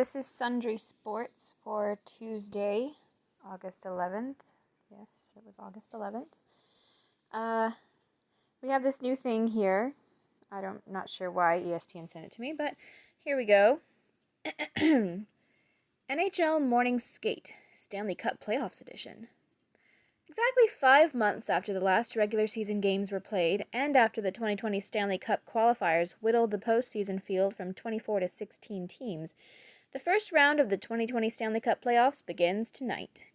this is Sundry Sports for Tuesday, August 11th. Yes, it was August 11th. We have this new thing here. Not sure why ESPN sent it to me, but here we go. NHL Morning Skate, Stanley Cup Playoffs Edition. Exactly 5 months after the last regular season games were played, and after the 2020 Stanley Cup qualifiers whittled the postseason field from 24 to 16 teams, the first round of the 2020 Stanley Cup playoffs begins tonight.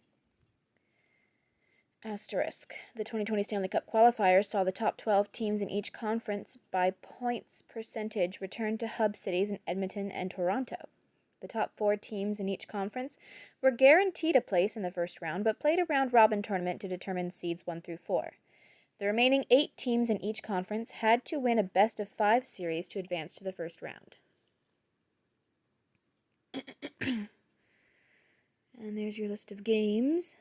Asterisk. The 2020 Stanley Cup qualifiers saw the top 12 teams in each conference by points percentage return to hub cities in Edmonton and Toronto. The top 4 teams in each conference were guaranteed a place in the first round, but played a round-robin tournament to determine seeds 1 through 4. The remaining 8 teams in each conference had to win a best-of-5 series to advance to the first round. And there's your list of games.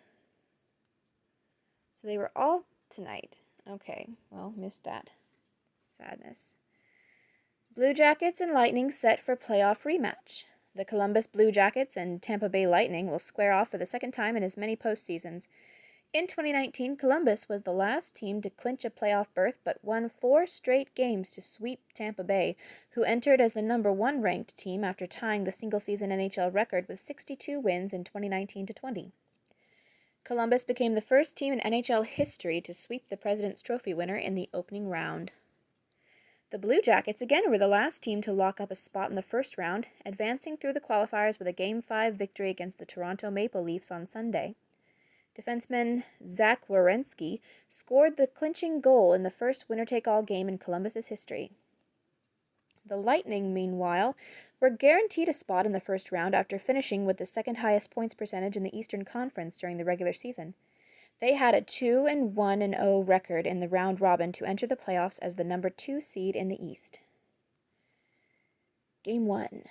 So they were all tonight. Okay, well, missed that. Sadness. Blue Jackets and Lightning set for playoff rematch. The Columbus Blue Jackets and Tampa Bay Lightning will square off for the second time in as many postseasons. In 2019, Columbus was the last team to clinch a playoff berth but won 4 straight games to sweep Tampa Bay, who entered as the number 1 ranked team after tying the single-season NHL record with 62 wins in 2019-20. Columbus became the first team in NHL history to sweep the President's Trophy winner in the opening round. The Blue Jackets again were the last team to lock up a spot in the first round, advancing through the qualifiers with a Game 5 victory against the Toronto Maple Leafs on Sunday. Defenseman Zach Werenski scored the clinching goal in the first winner-take-all game in Columbus's history. The Lightning, meanwhile, were guaranteed a spot in the first round after finishing with the second highest points percentage in the Eastern Conference during the regular season. They had a 2-1-0 record in the round robin to enter the playoffs as the number 2 seed in the East. Game 1.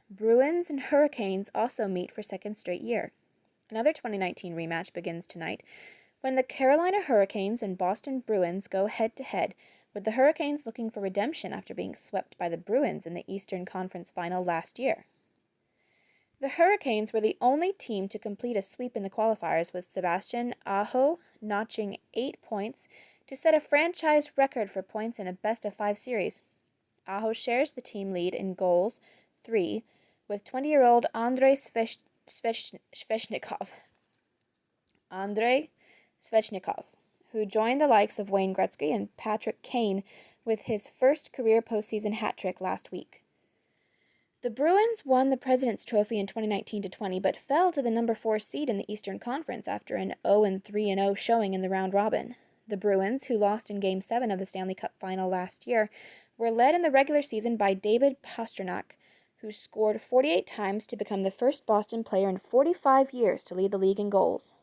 Bruins and Hurricanes also meet for second straight year. Another 2019 rematch begins tonight when the Carolina Hurricanes and Boston Bruins go head-to-head, with the Hurricanes looking for redemption after being swept by the Bruins in the Eastern Conference Final last year. The Hurricanes were the only team to complete a sweep in the qualifiers, with Sebastian Aho notching 8 points to set a franchise record for points in a best-of-5 series. Aho shares the team lead in goals, 3, with 20-year-old Andrei Svechnikov. Who joined the likes of Wayne Gretzky and Patrick Kane with his first career postseason hat trick last week. The Bruins won the President's Trophy in 2019-20, but fell to the number 4 seed in the Eastern Conference after an 0-3-0 showing in the round robin. The Bruins, who lost in Game 7 of the Stanley Cup Final last year, were led in the regular season by David Pastrnak, who scored 48 times to become the first Boston player in 45 years to lead the league in goals.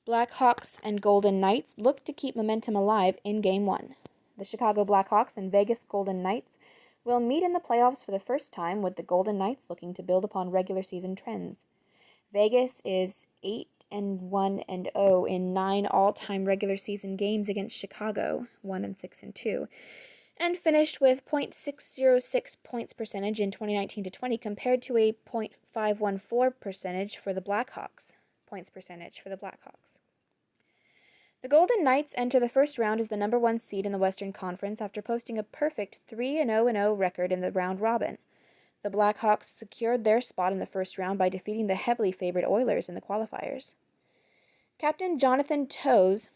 Blackhawks and Golden Knights look to keep momentum alive in Game 1. The Chicago Blackhawks and Vegas Golden Knights will meet in the playoffs for the first time, with the Golden Knights looking to build upon regular season trends. Vegas is 8-1-0 in 9 all-time regular season games against Chicago, 1-6-2, and finished with .606 points percentage in 2019-20 compared to a .514 percentage for the Blackhawks. The Golden Knights enter the first round as the number 1 seed in the Western Conference after posting a perfect 3-0-0 record in the round robin. The Blackhawks secured their spot in the first round by defeating the heavily favored Oilers in the qualifiers. Captain Jonathan Toews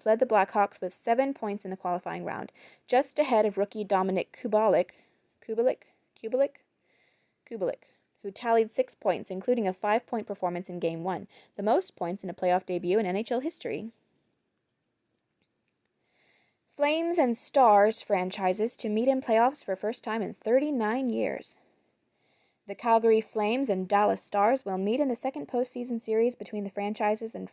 led the Blackhawks with 7 points in the qualifying round, just ahead of rookie Dominik Kubalik, who tallied 6 points, including a 5-point performance in Game 1, the most points in a playoff debut in NHL history. Flames and Stars franchises to meet in playoffs for first time in 39 years. The Calgary Flames and Dallas Stars will meet in the second postseason series between the franchises and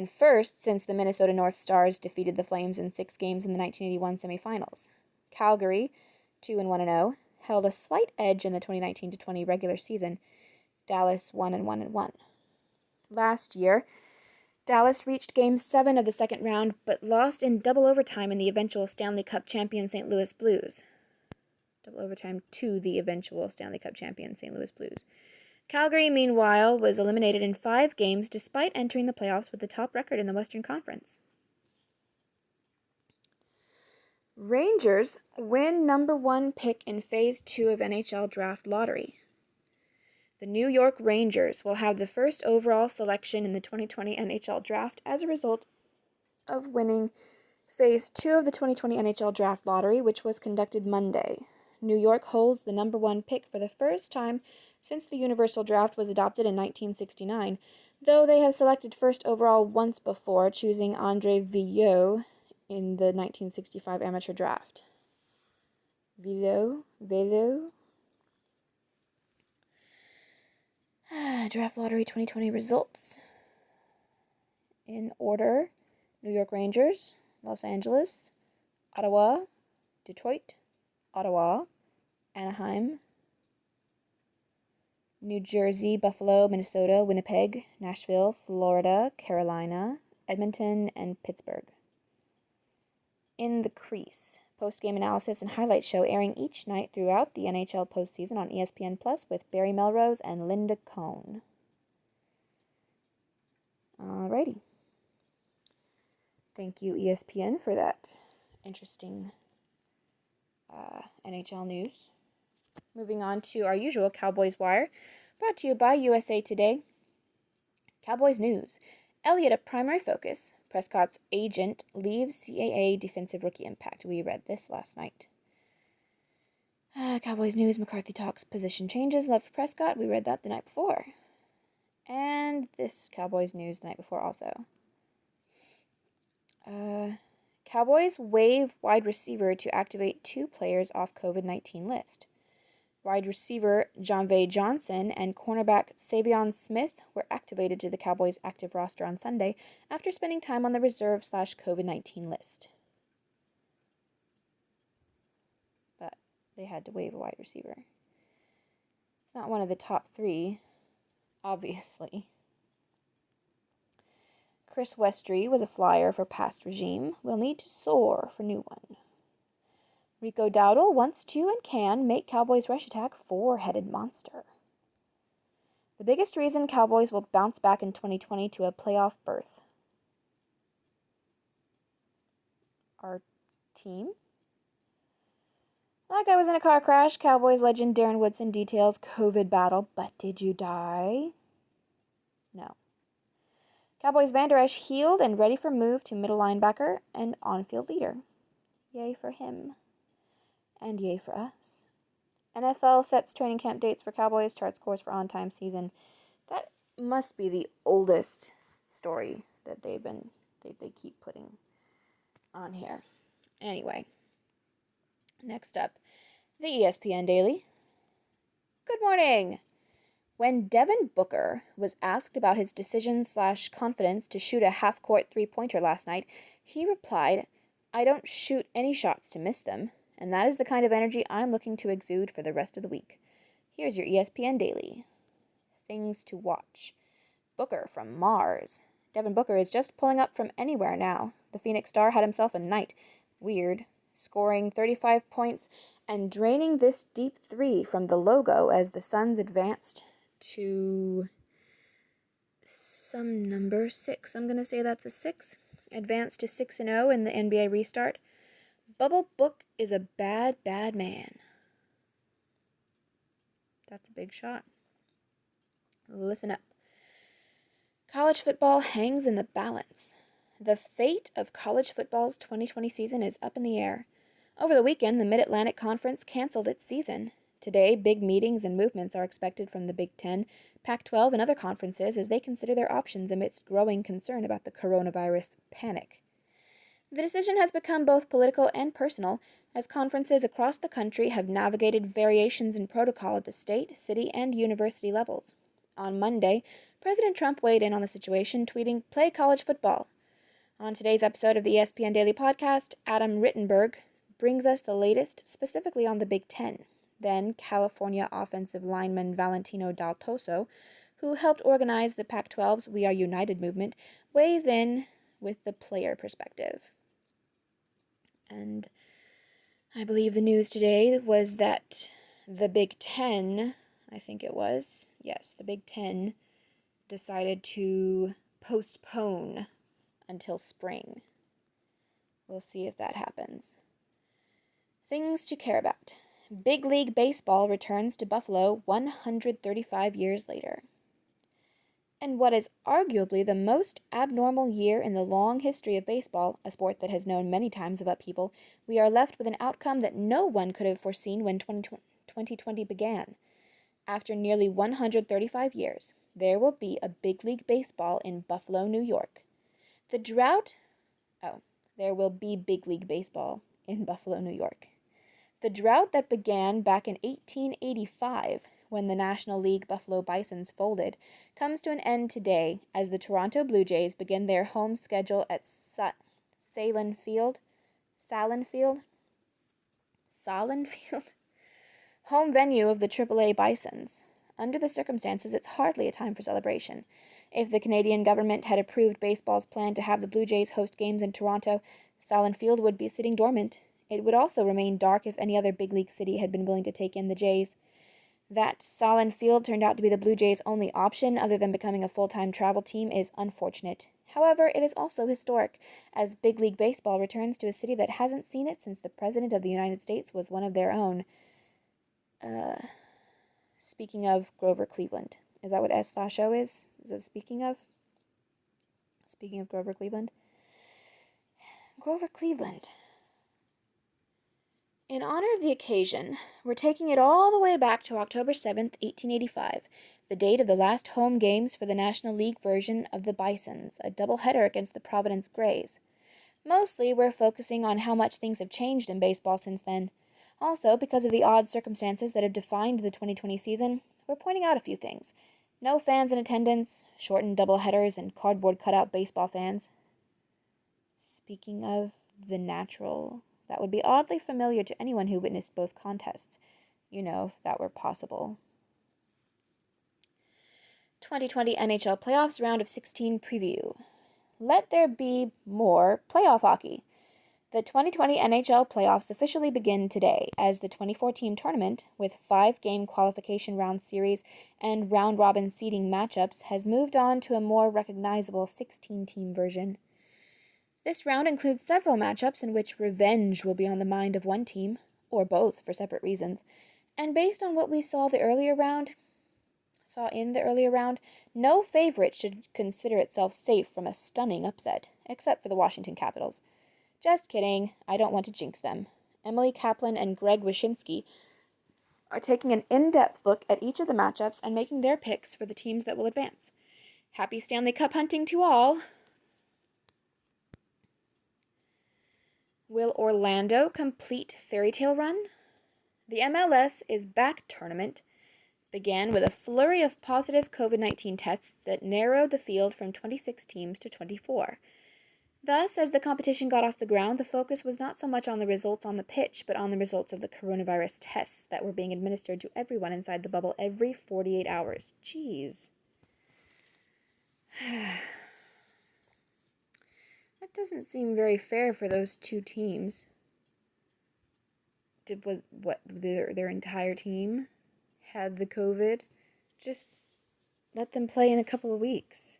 first since the Minnesota North Stars defeated the Flames in 6 games in the 1981 semifinals. Calgary, 2-1-0, held a slight edge in the 2019-20 regular season, Dallas 1-1-1. Last year, Dallas reached Game 7 of the second round, but lost in double overtime in the eventual Stanley Cup champion St. Louis Blues. Double overtime to the eventual Stanley Cup champion St. Louis Blues. Calgary, meanwhile, was eliminated in 5 games despite entering the playoffs with the top record in the Western Conference. Rangers win number 1 pick in Phase 2 of NHL Draft Lottery. The New York Rangers will have the first overall selection in the 2020 NHL Draft as a result of winning Phase 2 of the 2020 NHL Draft Lottery, which was conducted Monday. New York holds the number 1 pick for the first time since the Universal Draft was adopted in 1969, though they have selected first overall once before, choosing Andre Villiot in the 1965 Amateur Draft. Villiot? Draft Lottery 2020 results. In order: New York Rangers, Los Angeles, Ottawa, Detroit, Ottawa, Anaheim, New Jersey, Buffalo, Minnesota, Winnipeg, Nashville, Florida, Carolina, Edmonton, and Pittsburgh. In the Crease, post-game analysis and highlight show airing each night throughout the NHL postseason on ESPN Plus with Barry Melrose and Linda Cohn. Alrighty. Thank you, ESPN, for that interesting NHL news. Moving on to our usual Cowboys Wire, brought to you by USA Today. Cowboys news. Elliott a primary focus. Prescott's agent leaves CAA defensive rookie impact. We read this last night. Cowboys news. McCarthy talks position changes. Love for Prescott. We read that the night before. And this Cowboys news the night before also. Cowboys waive wide receiver to activate 2 players off COVID-19 list. Wide receiver Jon'Vea Johnson and cornerback Savion Smith were activated to the Cowboys' active roster on Sunday after spending time on the reserve/COVID-19 list. But they had to waive a wide receiver. It's not one of the top 3, obviously. Chris Westry was a flyer for past regime. Will need to soar for new one. Rico Dowdle wants to and can make Cowboys' rush attack 4-headed monster. The biggest reason Cowboys will bounce back in 2020 to a playoff berth. Our team? That guy was in a car crash. Cowboys legend Darren Woodson details COVID battle. But did you die? No. Cowboys Van Der Esch healed and ready for move to middle linebacker and on-field leader. Yay for him. And yay for us. NFL sets training camp dates for Cowboys, charts course for on-time season. That must be the oldest story that they keep putting on here. Anyway, next up, the ESPN Daily. Good morning. When Devin Booker was asked about his decision/confidence to shoot a half-court three-pointer last night, he replied, "I don't shoot any shots to miss them. And that is the kind of energy I'm looking to exude for the rest of the week." Here's your ESPN Daily. Things to watch. Booker from Mars. Devin Booker is just pulling up from anywhere now. The Phoenix Star had himself a night. Weird. Scoring 35 points and draining this deep 3 from the logo as the Suns advanced to some number 6. I'm going to say that's a 6. Advanced to 6-0 in the NBA restart. Bubble Book is a bad, bad man. That's a big shot. Listen up. College football hangs in the balance. The fate of college football's 2020 season is up in the air. Over the weekend, the Mid-Atlantic Conference canceled its season. Today, big meetings and movements are expected from the Big Ten, Pac-12, and other conferences as they consider their options amidst growing concern about the coronavirus panic. The decision has become both political and personal, as conferences across the country have navigated variations in protocol at the state, city, and university levels. On Monday, President Trump weighed in on the situation, tweeting, "Play college football." On today's episode of the ESPN Daily Podcast, Adam Rittenberg brings us the latest, specifically on the Big Ten. Then California offensive lineman Valentino Daltoso, who helped organize the Pac-12's We Are United movement, weighs in with the player perspective. And I believe the news today was that the Big Ten, I think it was, yes, the Big Ten decided to postpone until spring. We'll see if that happens. Things to care about. Big League Baseball returns to Buffalo 135 years later. And what is arguably the most abnormal year in the long history of baseball, a sport that has known many times of upheaval, we are left with an outcome that no one could have foreseen when 2020 began. After nearly 135 years, there will be a Big League Baseball in Buffalo, New York. There will be Big League Baseball in Buffalo, New York. The drought that began back in 1885, when the National League Buffalo Bisons folded, comes to an end today as the Toronto Blue Jays begin their home schedule at Salin Field, home venue of the AAA Bisons. Under the circumstances, it's hardly a time for celebration. If the Canadian government had approved baseball's plan to have the Blue Jays host games in Toronto, Salin Field would be sitting dormant. It would also remain dark if any other big league city had been willing to take in the Jays. That Salin Field turned out to be the Blue Jays' only option other than becoming a full-time travel team is unfortunate. However, it is also historic, as Big League Baseball returns to a city that hasn't seen it since the President of the United States was one of their own. Speaking of Grover Cleveland. Is that what S/O is? Is it speaking of? Speaking of Grover Cleveland? Grover Cleveland. In honor of the occasion, we're taking it all the way back to October 7th, 1885, the date of the last home games for the National League version of the Bisons, a doubleheader against the Providence Grays. Mostly, we're focusing on how much things have changed in baseball since then. Also, because of the odd circumstances that have defined the 2020 season, we're pointing out a few things. No fans in attendance, shortened doubleheaders, and cardboard cutout baseball fans. Speaking of the natural, that would be oddly familiar to anyone who witnessed both contests. You know, if that were possible. 2020 NHL Playoffs Round of 16 Preview. Let there be more playoff hockey. The 2020 NHL playoffs officially begin today as the 24-team tournament, with 5-game qualification round series and round-robin seeding matchups, has moved on to a more recognizable 16-team version. This round includes several matchups in which revenge will be on the mind of one team, or both for separate reasons, and based on what we saw in the earlier round, no favorite should consider itself safe from a stunning upset, except for the Washington Capitals. Just kidding, I don't want to jinx them. Emily Kaplan and Greg Wyshynski are taking an in-depth look at each of the matchups and making their picks for the teams that will advance. Happy Stanley Cup hunting to all! Will Orlando complete fairy tale run? The MLS is Back tournament began with a flurry of positive COVID-19 tests that narrowed the field from 26 teams to 24. Thus, as the competition got off the ground, the focus was not so much on the results on the pitch, but on the results of the coronavirus tests that were being administered to everyone inside the bubble every 48 hours. Jeez. That doesn't seem very fair for those two teams. Their entire team had the COVID? Just let them play in a couple of weeks.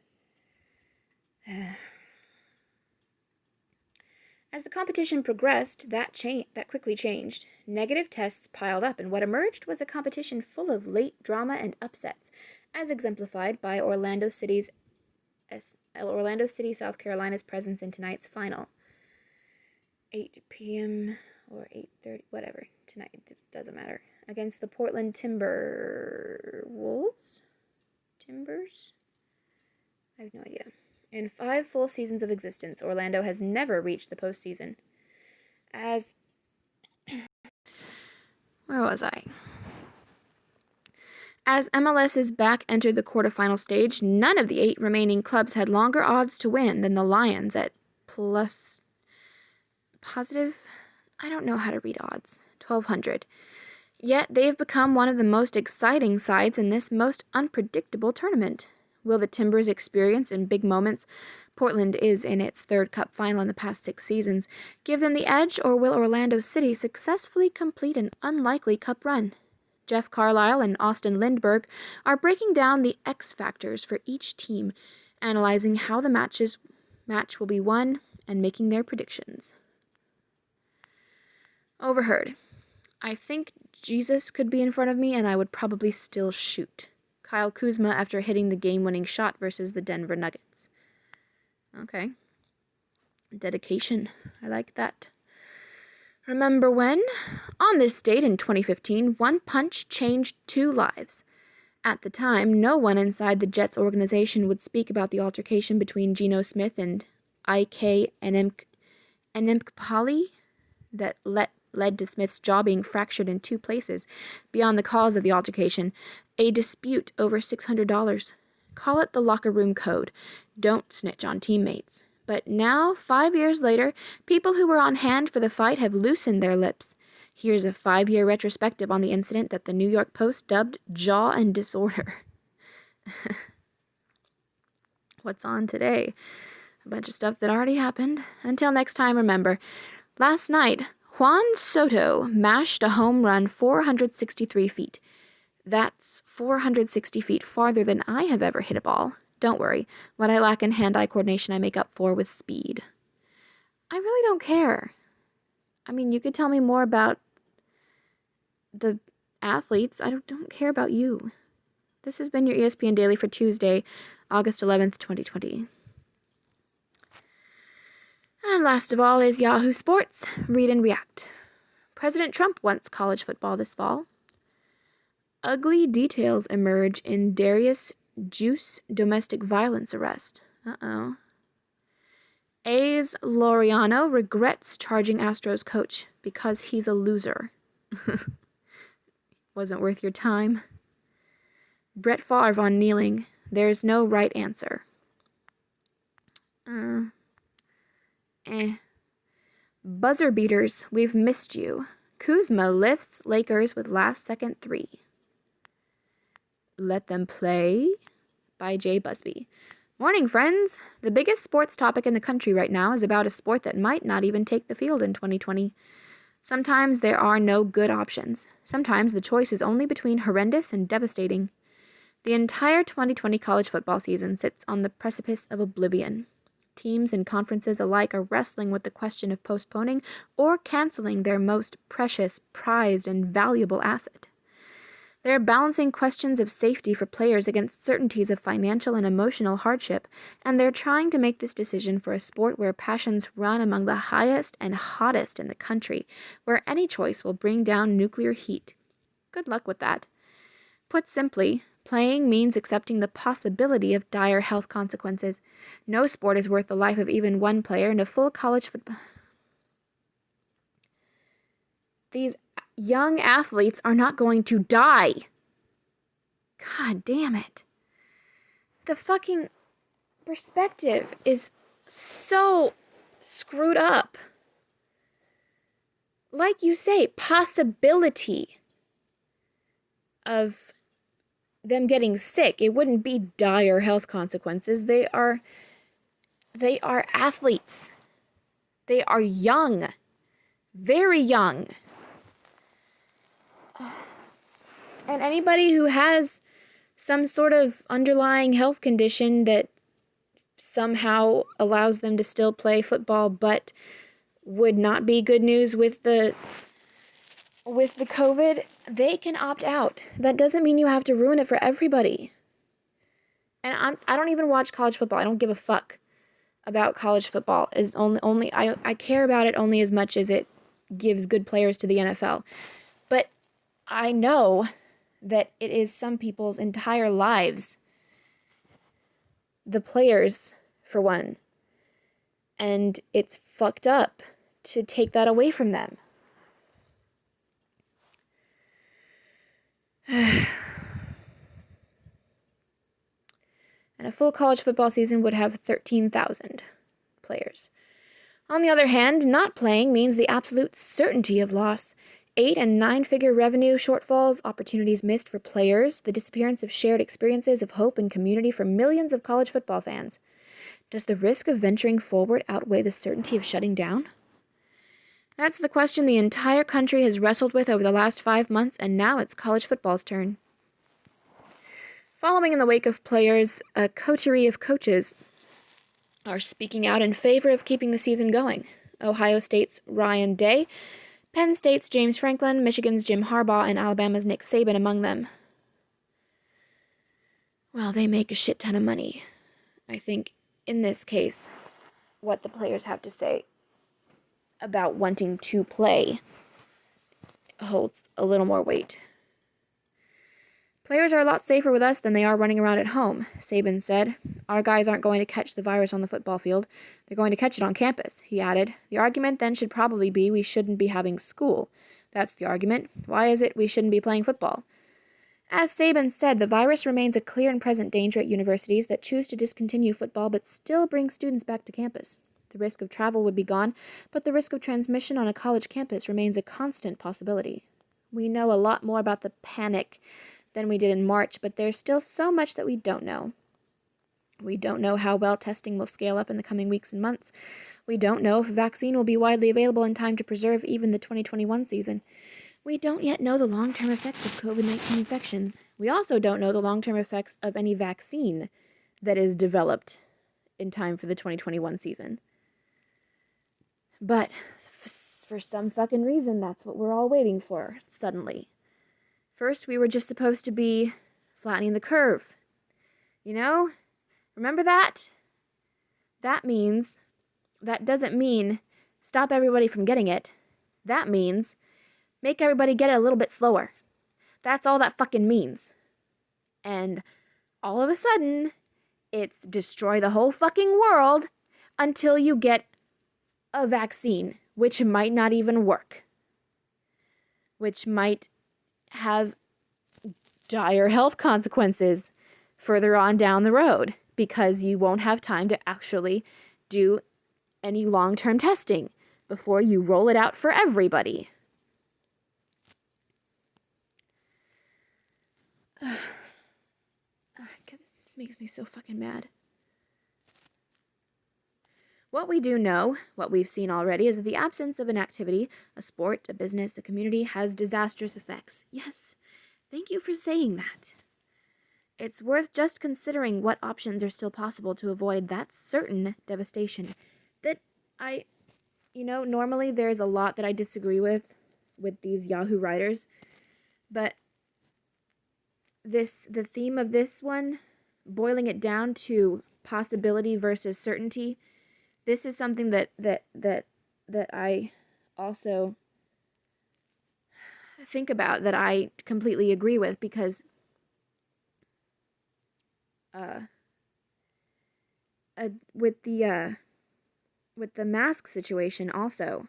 As the competition progressed, that quickly changed. Negative tests piled up, and what emerged was a competition full of late drama and upsets, as exemplified by Orlando City, South Carolina's presence in tonight's final. 8 p.m. or 8:30, whatever, tonight, it doesn't matter. Against the Portland Timbers? I have no idea. In 5 full seasons of existence, Orlando has never reached the postseason. Where was I? As MLS's Back entered the quarterfinal stage, none of the 8 remaining clubs had longer odds to win than the Lions at I don't know how to read odds, 1,200. Yet they have become one of the most exciting sides in this most unpredictable tournament. Will the Timbers experience in big moments Portland is in its third Cup final in the past 6 seasons give them the edge, or will Orlando City successfully complete an unlikely Cup run? Jeff Carlisle and Austin Lindbergh are breaking down the X factors for each team, analyzing how the match will be won, and making their predictions. Overheard. I think Jesus could be in front of me and I would probably still shoot. Kyle Kuzma after hitting the game-winning shot versus the Denver Nuggets. Okay. Dedication. I like that. Remember when? On this date in 2015, one punch changed 2 lives. At the time, no one inside the Jets organization would speak about the altercation between Geno Smith and IK Enemkpali that led to Smith's jaw being fractured in 2 places. Beyond the cause of the altercation, a dispute over $600. Call it the locker room code. Don't snitch on teammates. But now, 5 years later, people who were on hand for the fight have loosened their lips. Here's a 5-year retrospective on the incident that the New York Post dubbed Jaw and Disorder. What's on today? A bunch of stuff that already happened. Until next time, remember, last night, Juan Soto mashed a home run 463 feet. That's 460 feet farther than I have ever hit a ball. Don't worry, what I lack in hand-eye coordination I make up for with speed. I really don't care. I mean, you could tell me more about the athletes. I don't care about you. This has been your ESPN Daily for Tuesday, August 11th, 2020. And last of all is Yahoo Sports. Read and react. President Trump wants college football this fall. Ugly details emerge in Darius Juice domestic violence arrest. Uh-oh. A's Laureano regrets charging Astros coach because he's a loser. Wasn't worth your time. Brett Favre on kneeling. There's no right answer. Buzzer beaters, we've missed you. Kuzma lifts Lakers with last-second 3. Let Them Play by Jay Busby. Morning, friends. The biggest sports topic in the country right now is about a sport that might not even take the field in 2020. Sometimes there are no good options. Sometimes the choice is only between horrendous and devastating. The entire 2020 college football season sits on the precipice of oblivion. Teams and conferences alike are wrestling with the question of postponing or canceling their most precious, prized, and valuable asset. They're balancing questions of safety for players against certainties of financial and emotional hardship, and they're trying to make this decision for a sport where passions run among the highest and hottest in the country, where any choice will bring down nuclear heat. Good luck with that. Put simply, playing means accepting the possibility of dire health consequences. No sport is worth the life of even one player, and a full college football. These young athletes are not going to die. God damn it. The fucking perspective is so screwed up. Like you say, possibility of them getting sick. It wouldn't be dire health consequences. They are athletes. They are young. Very young. And anybody who has some sort of underlying health condition that somehow allows them to still play football but would not be good news with the COVID, they can opt out. That doesn't mean you have to ruin it for everybody. And I don't even watch college football. I don't give a fuck about college football. I care about it only as much as it gives good players to the NFL. But I know that it is some people's entire lives. The players, for one. And it's fucked up to take that away from them. And a full college football season would have 13,000 players. On the other hand, not playing means the absolute certainty of loss. 8 and 9-figure revenue shortfalls, opportunities missed for players, the disappearance of shared experiences of hope and community for millions of college football fans. Does the risk of venturing forward outweigh the certainty of shutting down? That's the question the entire country has wrestled with over the last 5 months, and now it's college football's turn. Following in the wake of players, a coterie of coaches are speaking out in favor of keeping the season going. Ohio State's Ryan Day, Penn State's James Franklin, Michigan's Jim Harbaugh, and Alabama's Nick Saban among them. Well, they make a shit ton of money. I think, in this case, what the players have to say about wanting to play holds a little more weight. Players are a lot safer with us than they are running around at home, Saban said. Our guys aren't going to catch the virus on the football field. They're going to catch it on campus, he added. The argument then should probably be we shouldn't be having school. That's the argument. Why is it we shouldn't be playing football? As Saban said, the virus remains a clear and present danger at universities that choose to discontinue football but still bring students back to campus. The risk of travel would be gone, but the risk of transmission on a college campus remains a constant possibility. We know a lot more about the panic than we did in March, but there's still so much that we don't know. We don't know how well testing will scale up in the coming weeks and months. We don't know if a vaccine will be widely available in time to preserve even the 2021 season. We don't yet know the long-term effects of COVID-19 infections. We also don't know the long-term effects of any vaccine that is developed in time for the 2021 season. But for some fucking reason, that's what we're all waiting for, suddenly. First, we were just supposed to be flattening the curve. You know? Remember that? That doesn't mean stop everybody from getting it. That means make everybody get it a little bit slower. That's all that fucking means. And all of a sudden, it's destroy the whole fucking world until you get a vaccine, which might not even work. Which might have dire health consequences further on down the road because you won't have time to actually do any long-term testing before you roll it out for everybody. This makes me so fucking mad. What we do know, what we've seen already, is that the absence of an activity, a sport, a business, a community, has disastrous effects. Yes, thank you for saying that. It's worth just considering what options are still possible to avoid that certain devastation. That normally there's a lot that I disagree with these Yahoo writers, but the theme of this one, boiling it down to possibility versus certainty, this is something that I also think about, that I completely agree with, because with the mask situation also,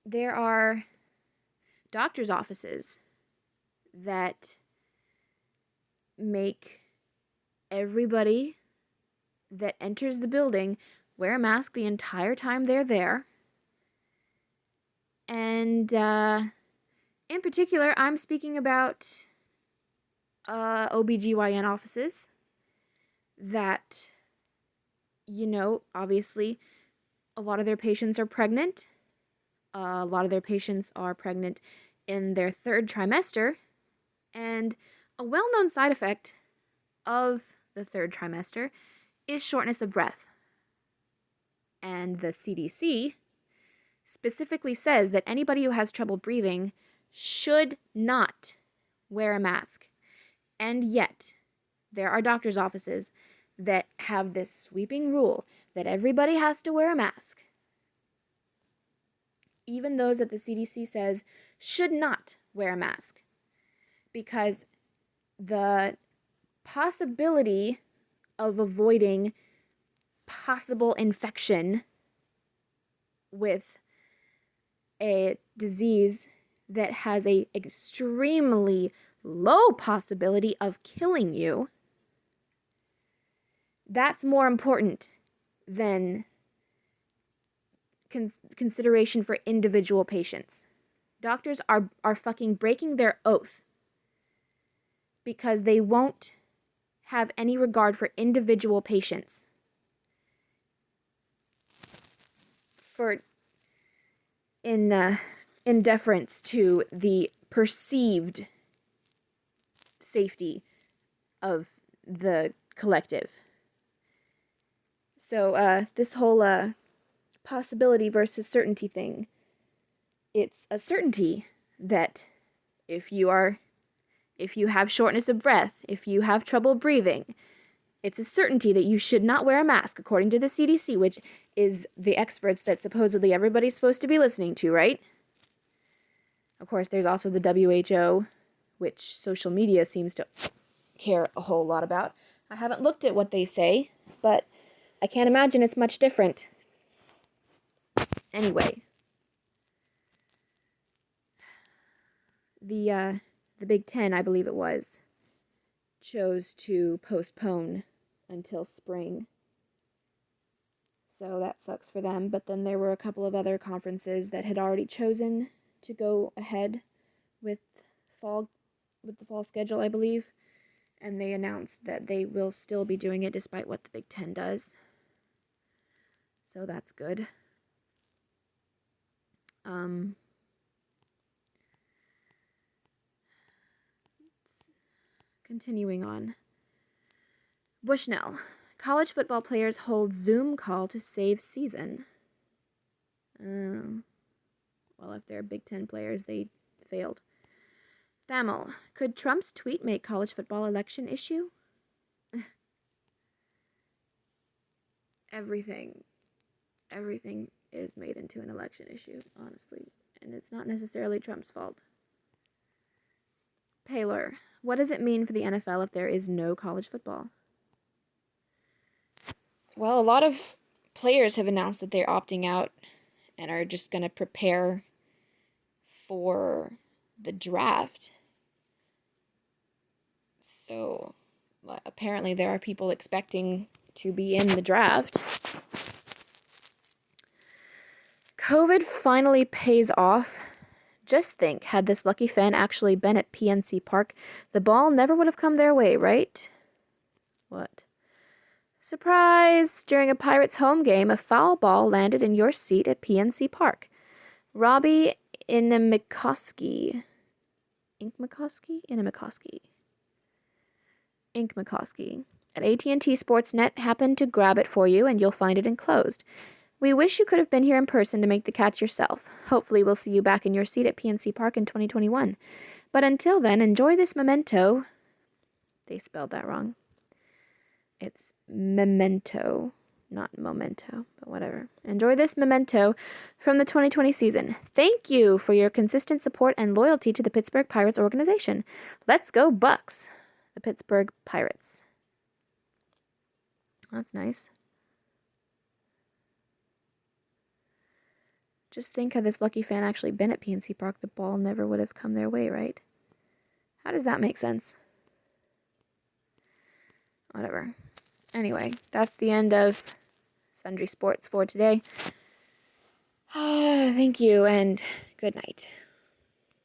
there are doctors' offices that make everybody that enters the building wear a mask the entire time they're there. And in particular, I'm speaking about OBGYN offices that, obviously a lot of their patients are pregnant. A lot of their patients are pregnant in their 3rd trimester. And a well-known side effect of the 3rd trimester is shortness of breath. And the CDC specifically says that anybody who has trouble breathing should not wear a mask. And yet, there are doctors' offices that have this sweeping rule that everybody has to wear a mask. Even those that the CDC says should not wear a mask. Because the possibility of avoiding possible infection with a disease that has a extremely low possibility of killing you, that's more important than consideration for individual patients. Doctors are fucking breaking their oath because they won't have any regard for individual patients. In deference to the perceived safety of the collective. So, this whole possibility versus certainty thing, it's a certainty that if you have shortness of breath, if you have trouble breathing, it's a certainty that you should not wear a mask, according to the CDC, which is the experts that supposedly everybody's supposed to be listening to, right? Of course, there's also the WHO, which social media seems to care a whole lot about. I haven't looked at what they say, but I can't imagine it's much different. Anyway, the Big Ten, I believe it was, chose to postpone until spring. So that sucks for them. But then there were a couple of other conferences that had already chosen to go ahead with the fall schedule, I believe. And they announced that they will still be doing it despite what the Big Ten does. So that's good. Continuing on. Bushnell. College football players hold Zoom call to save season. Well, if they're Big Ten players, they failed. Thamel. Could Trump's tweet make college football election issue? Everything is made into an election issue, honestly. And it's not necessarily Trump's fault. Paler. What does it mean for the NFL if there is no college football? Well, a lot of players have announced that they're opting out and are just going to prepare for the draft. So, apparently there are people expecting to be in the draft. COVID finally pays off. Just think, had this lucky fan actually been at PNC Park, the ball never would have come their way, right? What? Surprise! During a Pirates home game, a foul ball landed in your seat at PNC Park. Robbie Inkmakoski at AT&T Sportsnet happened to grab it for you, and you'll find it enclosed. We wish you could have been here in person to make the catch yourself. Hopefully we'll see you back in your seat at PNC Park in 2021. But until then, enjoy this memento. They spelled that wrong. It's memento, not momento, but whatever. Enjoy this memento from the 2020 season. Thank you for your consistent support and loyalty to the Pittsburgh Pirates organization. Let's go Bucks! The Pittsburgh Pirates. That's nice. Just think, had this lucky fan actually been at PNC Park, the ball never would have come their way, right? How does that make sense? Whatever. Anyway, that's the end of Sundry Sports for today. Thank you, and good night.